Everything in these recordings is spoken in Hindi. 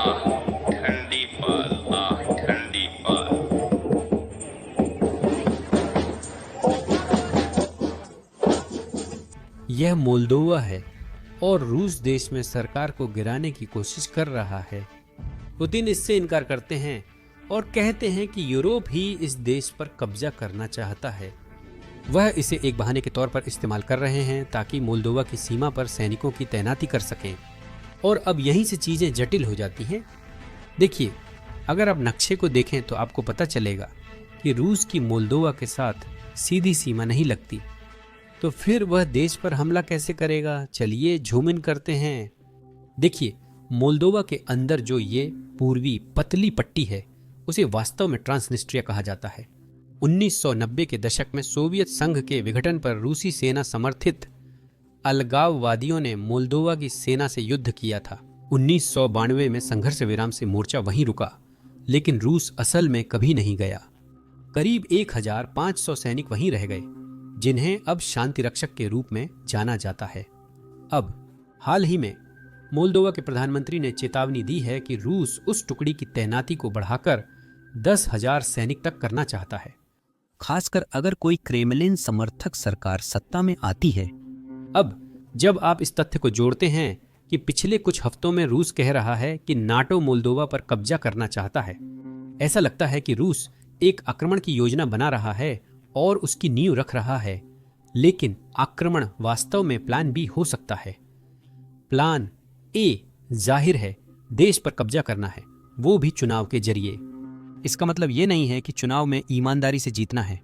आह ठंडी पाल, आह ठंडी पाल। यह मोल्दोवा है और रूस देश में सरकार को गिराने की कोशिश कर रहा है। पुतिन इससे इनकार करते हैं और कहते हैं कि यूरोप ही इस देश पर कब्जा करना चाहता है। वह इसे एक बहाने के तौर पर इस्तेमाल कर रहे हैं ताकि मोल्दोवा की सीमा पर सैनिकों की तैनाती कर सकें। और अब यहीं से चीजें जटिल हो जाती हैं। देखिए, अगर आप नक्शे को देखें तो आपको पता चलेगा कि रूस की मोल्दोवा के साथ सीधी सीमा नहीं लगती, तो फिर वह देश पर हमला कैसे करेगा? चलिए झूम इन करते हैं। देखिए, मोल्दोवा के अंदर जो ये पूर्वी पतली पट्टी है उसे वास्तव में ट्रांसनिस्ट्रिया कहा जाता है। 1990 के दशक में सोवियत संघ के विघटन पर रूसी सेना समर्थित अलगाववादियों ने मोल्दोवा की सेना से युद्ध किया था। 1992 में संघर्ष विराम से मोर्चा वहीं रुका, लेकिन रूस असल में कभी नहीं गया। करीब 1500 सैनिक वहीं रह गए, जिन्हें अब शांति रक्षक के रूप में जाना जाता है। अब हाल ही में मोल्दोवा के प्रधानमंत्री ने चेतावनी दी है कि रूस उस टुकड़ी की तैनाती को बढ़ाकर 10,000 सैनिक तक करना चाहता है, खासकर अगर कोई क्रेमलिन समर्थक सरकार सत्ता में आती है। अब जब आप इस तथ्य को जोड़ते हैं कि पिछले कुछ हफ्तों में रूस कह रहा है कि नाटो मोल्दोवा पर कब्जा करना चाहता है, ऐसा लगता है कि रूस एक आक्रमण की योजना बना रहा है और उसकी नींव रख रहा है। लेकिन आक्रमण वास्तव में प्लान बी हो सकता है। प्लान ए जाहिर है देश पर कब्जा करना है, वो भी चुनाव के जरिए। इसका मतलब ये नहीं है कि चुनाव में ईमानदारी से जीतना है।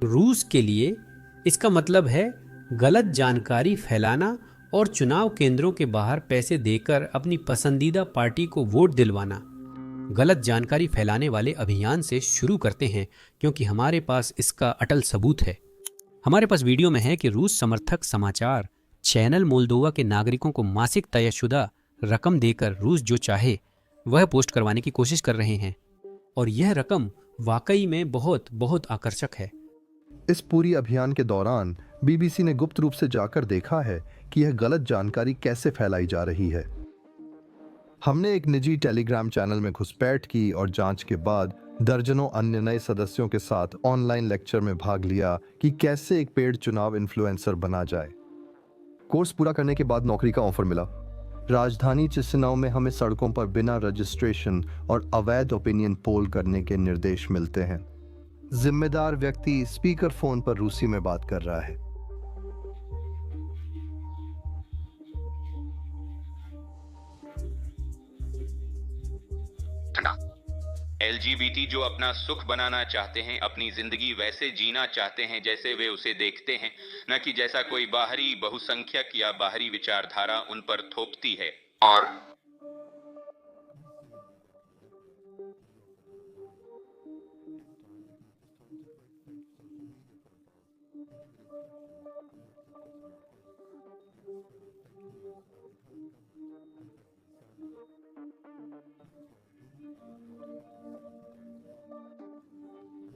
रूस के लिए इसका मतलब है गलत जानकारी फैलाना और चुनाव केंद्रों के बाहर पैसे देकर अपनी पसंदीदा पार्टी को वोट दिलवाना। गलत जानकारी फैलाने वाले अभियान से शुरू करते हैं, क्योंकि हमारे पास इसका अटल सबूत है। हमारे पास वीडियो में है कि रूस समर्थक समाचार चैनल मोल्दोवा के नागरिकों को मासिक तयशुदा रकम देकर रूस जो चाहे वह पोस्ट करवाने की कोशिश कर रहे हैं, और यह रकम वाकई में बहुत बहुत आकर्षक है। इस पूरी अभियान के दौरान बीबीसी ने गुप्त रूप से जाकर देखा है कि यह गलत जानकारी कैसे फैलाई जा रही है। हमने एक निजी टेलीग्राम चैनल में घुसपैठ की और जांच के बाद दर्जनों अन्य नए सदस्यों के साथ ऑनलाइन लेक्चर में भाग लिया कि कैसे एक पेड चुनाव इन्फ्लुएंसर बना जाए। कोर्स पूरा करने के बाद नौकरी का ऑफर मिला। राजधानी चिसिनाउ में हमें सड़कों पर बिना रजिस्ट्रेशन और अवैध ओपिनियन पोल करने के निर्देश मिलते हैं। जिम्मेदार व्यक्ति स्पीकर फोन पर रूसी में बात कर रहा है। LGBT जो अपना सुख बनाना चाहते हैं, अपनी जिंदगी वैसे जीना चाहते हैं जैसे वे उसे देखते हैं, न कि जैसा कोई बाहरी बहुसंख्यक या बाहरी विचारधारा उन पर थोपती है। और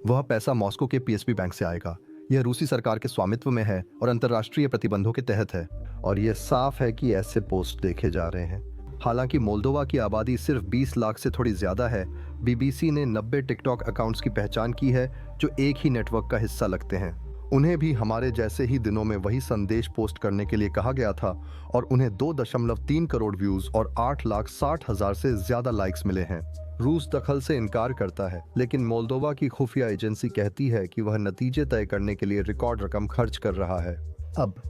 वह पैसा मॉस्को के पीएसपी बैंक से आएगा। यह रूसी सरकार के स्वामित्व में है और अंतर्राष्ट्रीय प्रतिबंधों के तहत है, और यह साफ है कि ऐसे पोस्ट देखे जा रहे हैं। हालांकि मोल्दोवा की आबादी सिर्फ 20 लाख से थोड़ी ज्यादा है, बीबीसी ने 90 टिकटॉक अकाउंट्स की पहचान की है जो एक ही नेटवर्क का हिस्सा लगते हैं। उन्हें भी हमारे जैसे ही दिनों में वही संदेश पोस्ट करने के लिए कहा गया था, और उन्हें 2.3 करोड़ व्यूज और 8,60,000 से ज्यादा लाइक्स मिले हैं। रूस दखल से इनकार करता है, लेकिन मोल्दोवा की खुफिया एजेंसी कहती है कि वह नतीजे तय करने के लिए रिकॉर्ड रकम खर्च कर रहा है। अब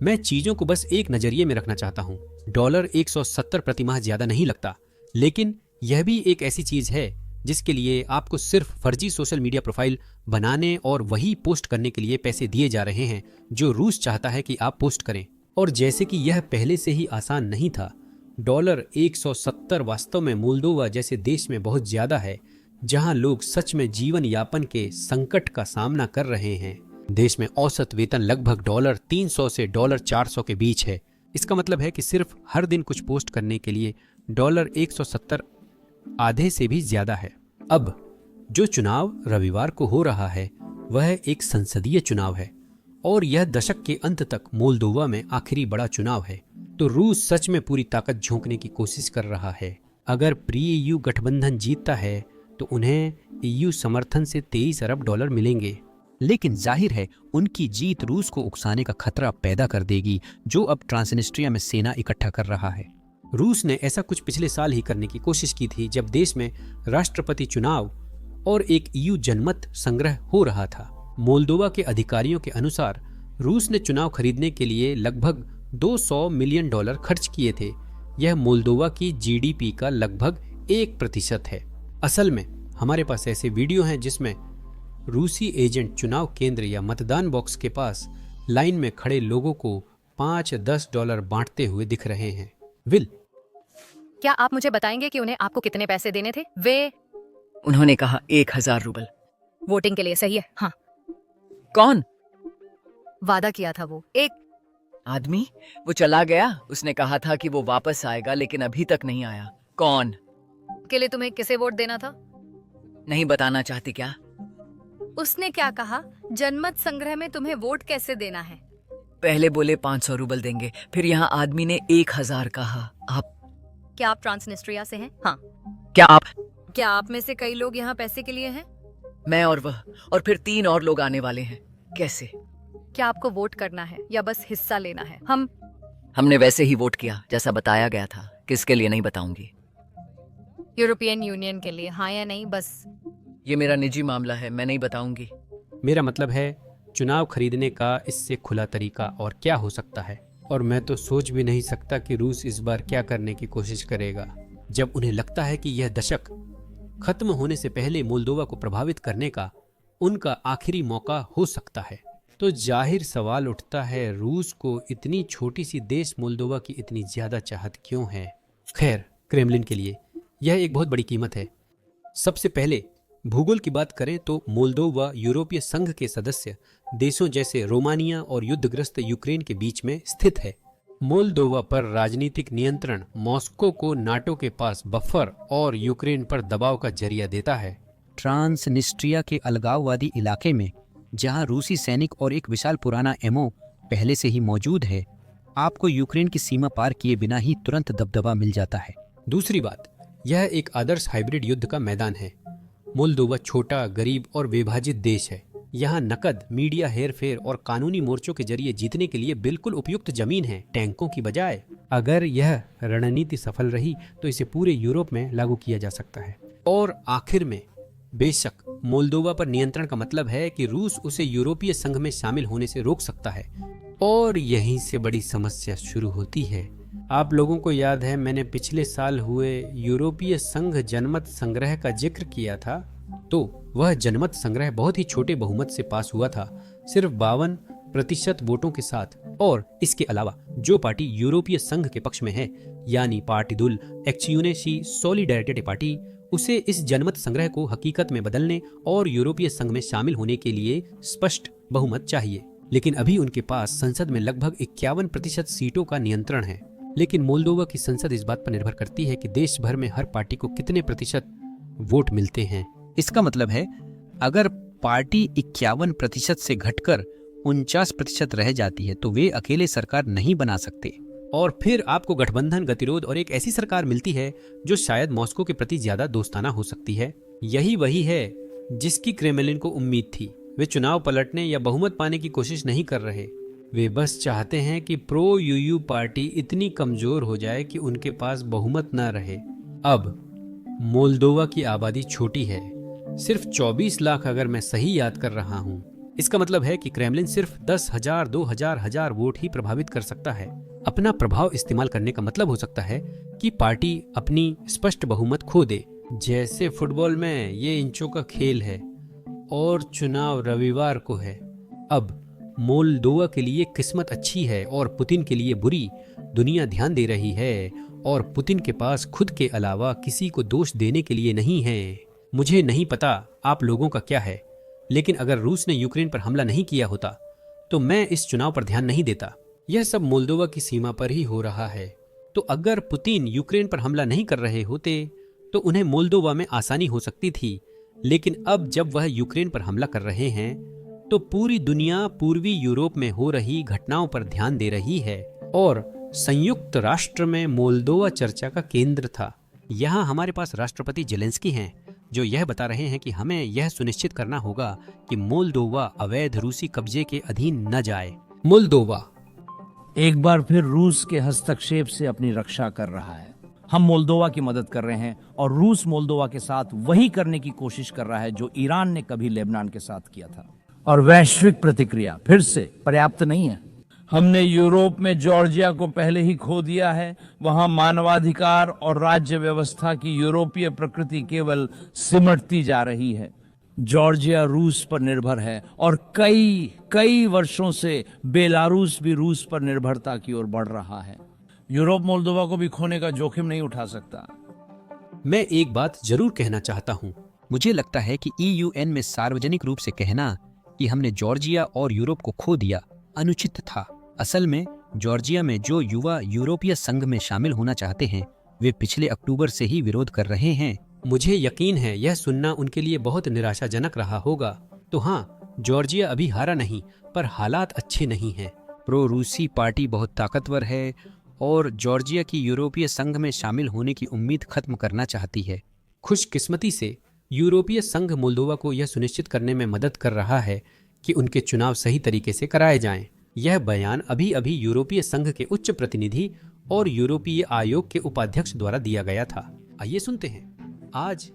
मैं चीजों को बस एक नजरिए में रखना चाहता हूँ। $170 प्रति माह ज्यादा नहीं लगता, लेकिन यह भी एक ऐसी चीज है जिसके लिए आपको सिर्फ फर्जी सोशल मीडिया प्रोफाइल बनाने और वही पोस्ट करने के लिए पैसे दिए जा रहे हैं जो रूस चाहता है कि आप पोस्ट करें। और जैसे कि यह पहले से ही आसान नहीं था, $170 वास्तव में मोल्दोवा जैसे देश में बहुत ज्यादा है, जहां लोग सच में जीवन यापन के संकट का सामना कर रहे हैं। देश में औसत वेतन लगभग $300 से $400 के बीच है। इसका मतलब है कि सिर्फ हर दिन कुछ पोस्ट करने के लिए $170 आधे से भी ज्यादा है। अब जो चुनाव रविवार को हो रहा है वह एक संसदीय चुनाव है, और यह दशक के अंत तक मोल्दोवा में आखिरी बड़ा चुनाव है। तो रूस सच में पूरी ताकत झोंकने की कोशिश कर रहा है। अगर प्री ईयू गठबंधन जीतता है तो उन्हें ईयू समर्थन से 23 अरब डॉलर मिलेंगे। लेकिन जाहिर है उनकी जीत रूस को उकसाने का खतरा पैदा कर देगी, जो अब ट्रांसनिस्ट्रिया में सेना इकट्ठा कर रहा है। रूस ने ऐसा कुछ पिछले साल ही करने की कोशिश की थी, जब देश में राष्ट्रपति चुनाव और एक ईयू जनमत संग्रह हो रहा था। मोल्दोवा के अधिकारियों के अनुसार रूस ने चुनाव खरीदने के लिए लगभग 200 मिलियन डॉलर खर्च किए थे। यह मोल्दोवा की जीडीपी का लगभग 1% है। असल में हमारे पास ऐसे वीडियो हैं जिसमें रूसी एजेंट चुनाव केंद्र या मतदान बॉक्स के पास लाइन में खड़े लोगों को 5-10 डॉलर बांटते हुए दिख रहे हैं। विल, क्या आप मुझे बताएंगे कि उन्हें आपको कितने पैसे देने थे? वे उन्होंने कहा 1000 रूबल। वोटिंग के लिए, सही है? हाँ, कौन वादा किया था वो एक आदमी? वो चला गया। उसने कहा था कि वो वापस आएगा, लेकिन अभी तक नहीं आया। कौन? के लिए तुम्हें किसे वोट देना था? नहीं बताना चाहती क्या? उसने क्या कहा? जनमत संग्रह में तुम्हें वोट कैसे देना है? पहले बोले 500 रूबल देंगे, फिर यहाँ आदमी ने 1000 कहा। क्या आप ट्रांसनिस्ट्रिया से हैं? हाँ। क्या आप में से कई लोग यहाँ पैसे के लिए हैं? मैं और वह, और फिर 3 और लोग आने वाले हैं। कैसे? क्या आपको वोट करना है या बस हिस्सा लेना है? हमने वैसे ही वोट किया जैसा बताया गया था। किसके लिए नहीं बताऊंगी। यूरोपियन यूनियन के लिए, हाँ या नहीं? बस ये मेरा निजी मामला है, मैं नहीं बताऊंगी। मेरा मतलब है चुनाव खरीदने का इससे खुला तरीका और क्या हो सकता है। और मैं तो सोच भी नहीं सकता कि रूस इस बार क्या करने की कोशिश करेगा, जब उन्हें लगता है कि यह दशक खत्म होने से पहले मोल्दोवा को प्रभावित करने का उनका आखिरी मौका हो सकता है। तो जाहिर सवाल उठता है, रूस को इतनी छोटी सी देश मोल्दोवा की इतनी ज्यादा चाहत क्यों है? खैर, क्रेमलिन के लिए यह एक बहुत बड़ी कीमत है। सबसे पहले भूगोल की बात करें तो मोल्दोवा यूरोपीय संघ के सदस्य देशों जैसे रोमानिया और युद्धग्रस्त यूक्रेन के बीच में स्थित है। मोल्दोवा पर राजनीतिक नियंत्रण मॉस्को को नाटो के पास बफर और यूक्रेन पर दबाव का जरिया देता है। ट्रांसनिस्ट्रिया के अलगाववादी इलाके में, जहां रूसी सैनिक और एक विशाल पुराना एमओ पहले से ही मौजूद है, आपको यूक्रेन की सीमा पार किए बिना ही तुरंत दबदबा मिल जाता है। दूसरी बात, यह एक आदर्श हाइब्रिड युद्ध का मैदान है। मोल्दोवा छोटा, गरीब और विभाजित देश है। यहाँ नकद, मीडिया हेरफेर और कानूनी मोर्चों के जरिए जीतने के लिए बिल्कुल उपयुक्त जमीन है, टैंकों की बजाय। अगर यह रणनीति सफल रही तो इसे पूरे यूरोप में लागू किया जा सकता है। और आखिर में, बेशक मोल्दोवा पर नियंत्रण का मतलब है कि रूस उसे यूरोपीय संघ में शामिल होने से रोक सकता है। और यहीं से बड़ी समस्या शुरू होती है। आप लोगों को याद है, मैंने पिछले साल हुए यूरोपीय संघ जनमत संग्रह का जिक्र किया था। तो वह जनमत संग्रह बहुत ही छोटे बहुमत से पास हुआ था, सिर्फ 52% वोटों के साथ। और इसके अलावा जो पार्टी यूरोपीय संघ के पक्ष में है, यानी पार्टिदुल एक्सियूनेसी सॉलिडारिटी पार्टी, उसे इस जनमत संग्रह को हकीकत में बदलने और यूरोपीय संघ में शामिल होने के लिए स्पष्ट बहुमत चाहिए। लेकिन अभी उनके पास संसद में लगभग 51% सीटों का नियंत्रण है। लेकिन मोल्दोवा की संसद इस बात पर निर्भर करती है कि देश भर में हर पार्टी को कितने प्रतिशत वोट मिलते हैं। इसका मतलब है, अगर पार्टी 51% से घटकर 49% रह जाती है तो वे अकेले सरकार नहीं बना सकते। और फिर आपको गठबंधन, गतिरोध और एक ऐसी सरकार मिलती है जो शायद मॉस्को के प्रति ज्यादा दोस्ताना हो सकती है। यही वही है जिसकी क्रेमलिन को उम्मीद थी। वे चुनाव पलटने या बहुमत पाने की कोशिश नहीं कर रहे। वे बस चाहते हैं कि प्रो यूयू पार्टी इतनी कमजोर हो जाए कि उनके पास बहुमत न रहे। अब मोल्दोवा की आबादी छोटी है, सिर्फ 24 लाख, अगर मैं सही याद कर रहा हूँ। इसका मतलब है कि क्रेमलिन सिर्फ 10,000, 2,000 वोट ही प्रभावित कर सकता है। अपना प्रभाव इस्तेमाल करने का मतलब हो सकता है कि पार्टी अपनी स्पष्ट बहुमत खो दे। जैसे फुटबॉल में ये इंचों का खेल है और चुनाव रविवार को है। अब मोल्दोवा के लिए किस्मत अच्छी है और पुतिन के लिए बुरी। दुनिया ध्यान दे रही है और पुतिन के पास खुद के अलावा किसी को दोष देने के लिए नहीं है। मुझे नहीं पता आप लोगों का क्या है, लेकिन अगर रूस ने यूक्रेन पर हमला नहीं किया होता तो मैं इस चुनाव पर ध्यान नहीं देता। यह सब मोल्दोवा की सीमा पर ही हो रहा है। तो अगर पुतिन यूक्रेन पर हमला नहीं कर रहे होते तो उन्हें मोल्दोवा में आसानी हो सकती थी। लेकिन अब जब वह यूक्रेन पर हमला कर रहे हैं तो पूरी दुनिया पूर्वी यूरोप में हो रही घटनाओं पर ध्यान दे रही है। और संयुक्त राष्ट्र में मोल्दोवा चर्चा का केंद्र था। यहाँ हमारे पास राष्ट्रपति जेलेंस्की हैं, जो यह बता रहे हैं कि हमें यह सुनिश्चित करना होगा कि मोल्दोवा अवैध रूसी कब्जे के अधीन न जाए। मोल्दोवा एक बार फिर रूस के हस्तक्षेप से अपनी रक्षा कर रहा है। हम मोल्दोवा की मदद कर रहे हैं और रूस मोल्दोवा के साथ वही करने की कोशिश कर रहा है जो ईरान ने कभी लेबनान के साथ किया था। और वैश्विक प्रतिक्रिया फिर से पर्याप्त नहीं है। हमने यूरोप में जॉर्जिया को पहले ही खो दिया है। वहां मानवाधिकार और राज्य व्यवस्था की यूरोपीय प्रकृति केवल सिमटती जा रही है। जॉर्जिया रूस पर निर्भर है और कई वर्षों से बेलारूस भी रूस पर निर्भरता की ओर बढ़ रहा है। यूरोप मोल्दोवा को भी खोने का जोखिम नहीं उठा सकता। मैं एक बात जरूर कहना चाहता हूँ। मुझे लगता है कि ईयूएन में सार्वजनिक रूप से कहना कि हमने जॉर्जिया और यूरोप को खो दिया अनुचित था। असल में जॉर्जिया में जो युवा यूरोपीय संघ में शामिल होना चाहते हैं वे पिछले अक्टूबर से ही विरोध कर रहे हैं। मुझे यकीन है यह सुनना उनके लिए बहुत निराशाजनक रहा होगा। तो हाँ, जॉर्जिया अभी हारा नहीं, पर हालात अच्छे नहीं हैं। प्रो रूसी पार्टी बहुत ताकतवर है और जॉर्जिया की यूरोपीय संघ में शामिल होने की उम्मीद खत्म करना चाहती है। खुशकिस्मती से यूरोपीय संघ मोल्दोवा को यह सुनिश्चित करने में मदद कर रहा है कि उनके चुनाव सही तरीके से कराए जाएं। यह बयान अभी अभी यूरोपीय संघ के उच्च प्रतिनिधि और यूरोपीय आयोग के उपाध्यक्ष द्वारा दिया गया था। आइए सुनते हैं। आज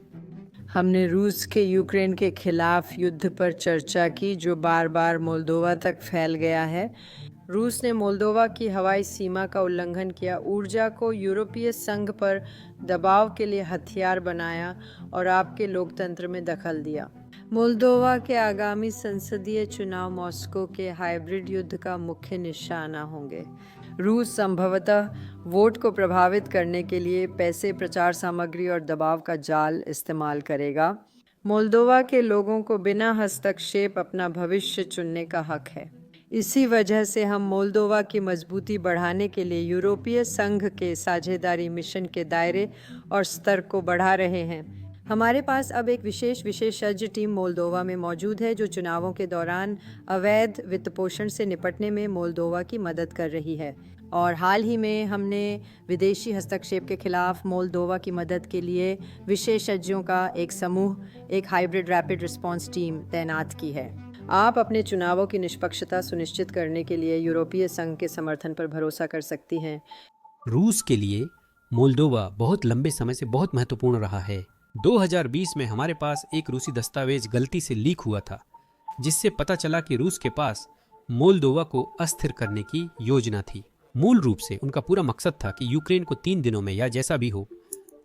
हमने रूस के यूक्रेन के खिलाफ युद्ध पर चर्चा की जो बार बार मोल्दोवा तक फैल गया है। रूस ने मोल्दोवा की हवाई सीमा का उल्लंघन किया, ऊर्जा को यूरोपीय संघ पर दबाव के लिए हथियार बनाया और आपके लोकतंत्र में दखल दिया। मोल्दोवा के आगामी संसदीय चुनाव मॉस्को के हाइब्रिड युद्ध का मुख्य निशाना होंगे। रूस संभवतः वोट को प्रभावित करने के लिए पैसे, प्रचार सामग्री और दबाव का जाल इस्तेमाल करेगा। मोल्दोवा के लोगों को बिना हस्तक्षेप अपना भविष्य चुनने का हक है। इसी वजह से हम मोल्दोवा की मजबूती बढ़ाने के लिए यूरोपीय संघ के साझेदारी मिशन के दायरे और स्तर को बढ़ा रहे हैं। हमारे पास अब एक विशेषज्ञ टीम मोल्दोवा में मौजूद है जो चुनावों के दौरान अवैध वित्तपोषण से निपटने में मोल्दोवा की मदद कर रही है। और हाल ही में हमने विदेशी हस्तक्षेप के खिलाफ मोल्दोवा की मदद के लिए विशेषज्ञों का एक समूह, एक हाइब्रिड रैपिड रिस्पांस टीम तैनात की है। आप अपने चुनावों की निष्पक्षता सुनिश्चित करने के लिए यूरोपीय संघ के समर्थन पर भरोसा कर सकती हैं। रूस के लिए मोल्दोवा बहुत लंबे समय से बहुत महत्वपूर्ण रहा है। 2020 में हमारे पास एक रूसी दस्तावेज गलती से लीक हुआ था, जिससे पता चला कि रूस के पास मोल्दोवा को अस्थिर करने की योजना थी। मूल रूप से उनका पूरा मकसद था कि यूक्रेन को 3 दिनों में या जैसा भी हो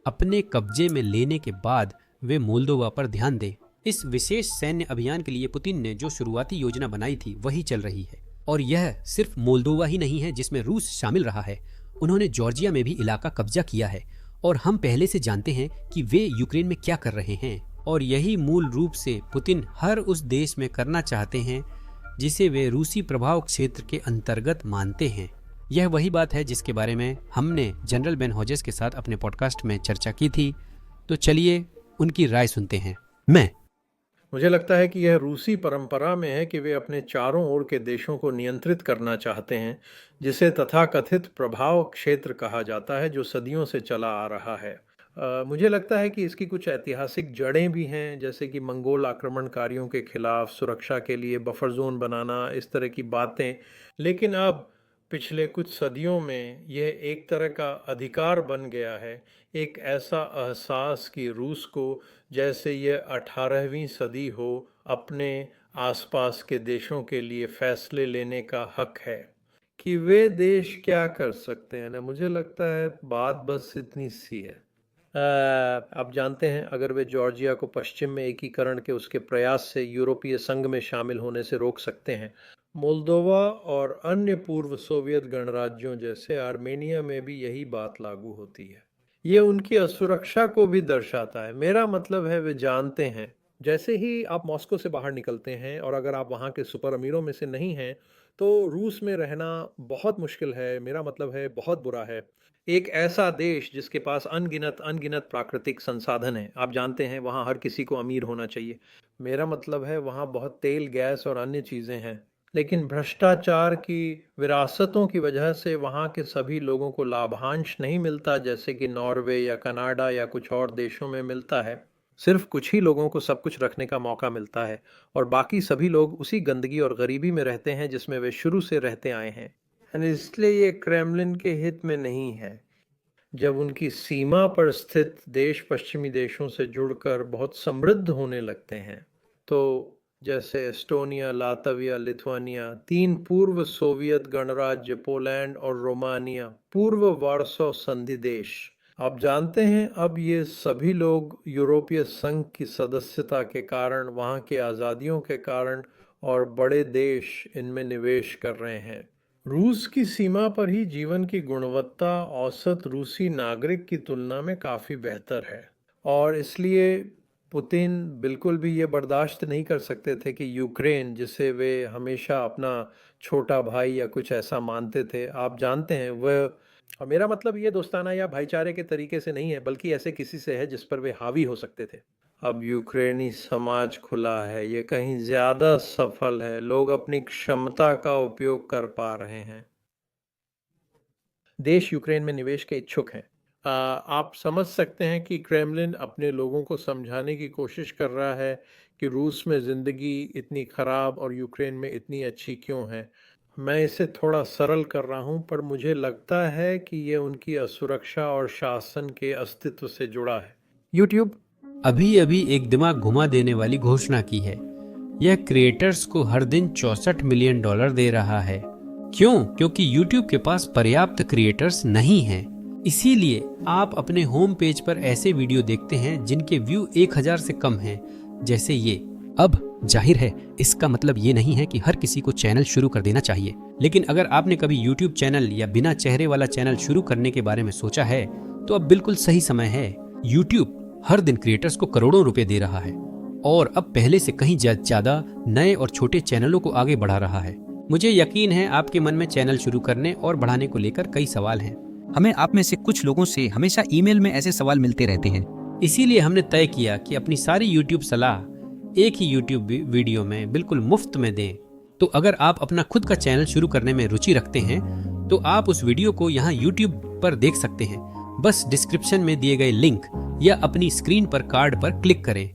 अपने कब्जे में लेने के बाद वे मोल्दोवा पर ध्यान दें। इस विशेष सैन्य अभियान के लिए पुतिन ने जो शुरुआती योजना बनाई थी वही चल रही है। और यह सिर्फ मोल्दोवा ही नहीं है जिसमें रूस शामिल रहा है। उन्होंने जॉर्जिया में भी इलाका कब्जा किया है और हम पहले से जानते हैं कि वे यूक्रेन में क्या कर रहे हैं। और यही मूल रूप से पुतिन हर उस देश में करना चाहते हैं जिसे वे रूसी प्रभाव क्षेत्र के अंतर्गत मानते हैं। यह वही बात है जिसके बारे में हमने जनरल बेन होजेस के साथ अपने पॉडकास्ट में चर्चा की थी। तो चलिए उनकी राय सुनते हैं। मुझे लगता है कि यह रूसी परंपरा में है कि वे अपने चारों ओर के देशों को नियंत्रित करना चाहते हैं, जिसे तथाकथित प्रभाव क्षेत्र कहा जाता है, जो सदियों से चला आ रहा है। मुझे लगता है कि इसकी कुछ ऐतिहासिक जड़ें भी हैं, जैसे कि मंगोल आक्रमणकारियों के खिलाफ सुरक्षा के लिए बफर जोन बनाना, इस तरह की बातें। लेकिन अब पिछले कुछ सदियों में यह एक तरह का अधिकार बन गया है, एक ऐसा एहसास कि रूस को जैसे ये 18वीं सदी हो अपने आसपास के देशों के लिए फैसले लेने का हक है कि वे देश क्या कर सकते हैं ना। मुझे लगता है बात बस इतनी सी है। आप जानते हैं, अगर वे जॉर्जिया को पश्चिम में एकीकरण के उसके प्रयास से यूरोपीय संघ में शामिल होने से रोक सकते हैं, मोल्दोवा और अन्य पूर्व सोवियत गणराज्यों जैसे आर्मेनिया में भी यही बात लागू होती है। ये उनकी असुरक्षा को भी दर्शाता है। मेरा मतलब है वे जानते हैं, जैसे ही आप मॉस्को से बाहर निकलते हैं और अगर आप वहाँ के सुपर अमीरों में से नहीं हैं तो रूस में रहना बहुत मुश्किल है। मेरा मतलब है बहुत बुरा है। एक ऐसा देश जिसके पास अनगिनत प्राकृतिक संसाधन हैं। आप जानते हैं वहाँ हर किसी को अमीर होना चाहिए। मेरा मतलब है वहाँ बहुत तेल, गैस और अन्य चीज़ें हैं। लेकिन भ्रष्टाचार की विरासतों की वजह से वहाँ के सभी लोगों को लाभांश नहीं मिलता, जैसे कि नॉर्वे या कनाडा या कुछ और देशों में मिलता है। सिर्फ कुछ ही लोगों को सब कुछ रखने का मौका मिलता है और बाकी सभी लोग उसी गंदगी और गरीबी में रहते हैं जिसमें वे शुरू से रहते आए हैं। और इसलिए ये क्रेमलिन के हित में नहीं है। जब उनकी सीमा पर स्थित देश पश्चिमी देशों से जुड़कर बहुत समृद्ध होने लगते हैं, तो जैसे एस्टोनिया, लातविया, लिथुआनिया, 3 पूर्व सोवियत गणराज्य, पोलैंड और रोमानिया, पूर्व वार्सो संधि देश, आप जानते हैं अब ये सभी लोग यूरोपीय संघ की सदस्यता के कारण, वहाँ के आज़ादियों के कारण और बड़े देश इनमें निवेश कर रहे हैं। रूस की सीमा पर ही जीवन की गुणवत्ता औसत रूसी नागरिक की तुलना में काफ़ी बेहतर है और इसलिए पुतिन बिल्कुल भी ये बर्दाश्त नहीं कर सकते थे कि यूक्रेन, जिसे वे हमेशा अपना छोटा भाई या कुछ ऐसा मानते थे, आप जानते हैं वह, और मेरा मतलब ये दोस्ताना या भाईचारे के तरीके से नहीं है, बल्कि ऐसे किसी से है जिस पर वे हावी हो सकते थे। अब यूक्रेनी समाज खुला है, ये कहीं ज़्यादा सफल है, लोग अपनी क्षमता का उपयोग कर पा रहे हैं। देश यूक्रेन में निवेश के इच्छुक हैं। आप समझ सकते हैं कि क्रेमलिन अपने लोगों को समझाने की कोशिश कर रहा है कि रूस में ज़िंदगी इतनी ख़राब और यूक्रेन में इतनी अच्छी क्यों है। मैं इसे थोड़ा सरल कर रहा हूँ, पर मुझे लगता है कि ये उनकी असुरक्षा और शासन के अस्तित्व से जुड़ा है। यूट्यूब अभी अभी एक दिमाग घुमा देने वाली घोषणा की है। यह क्रिएटर्स को हर दिन $64 मिलियन दे रहा है। क्यों? क्योंकि YouTube के पास पर्याप्त क्रिएटर्स नहीं हैं। इसीलिए आप अपने होम पेज पर ऐसे वीडियो देखते हैं जिनके व्यू 1000 से कम हैं, जैसे ये। अब जाहिर है इसका मतलब ये नहीं है कि हर किसी को चैनल शुरू कर देना चाहिए, लेकिन अगर आपने कभी YouTube चैनल या बिना चेहरे वाला चैनल शुरू करने के बारे में सोचा है तो अब बिल्कुल सही समय है। YouTube हर दिन क्रिएटर्स को करोड़ों रुपए दे रहा है और अब पहले से कहीं ज्यादा नए और छोटे चैनलों को आगे बढ़ा रहा है। मुझे यकीन है आपके मन में चैनल शुरू करने और बढ़ाने को लेकर कई सवाल हैं। हमें आप में से कुछ लोगों से हमेशा ईमेल में ऐसे सवाल मिलते रहते हैं। इसीलिए हमने तय किया कि अपनी सारी YouTube सलाह एक ही YouTube वीडियो में बिल्कुल मुफ्त में दें। तो अगर आप अपना खुद का चैनल शुरू करने में रुचि रखते हैं तो आप उस वीडियो को यहाँ YouTube पर देख सकते हैं। बस डिस्क्रिप्शन में दिए गए लिंक या अपनी स्क्रीन पर कार्ड पर क्लिक करें।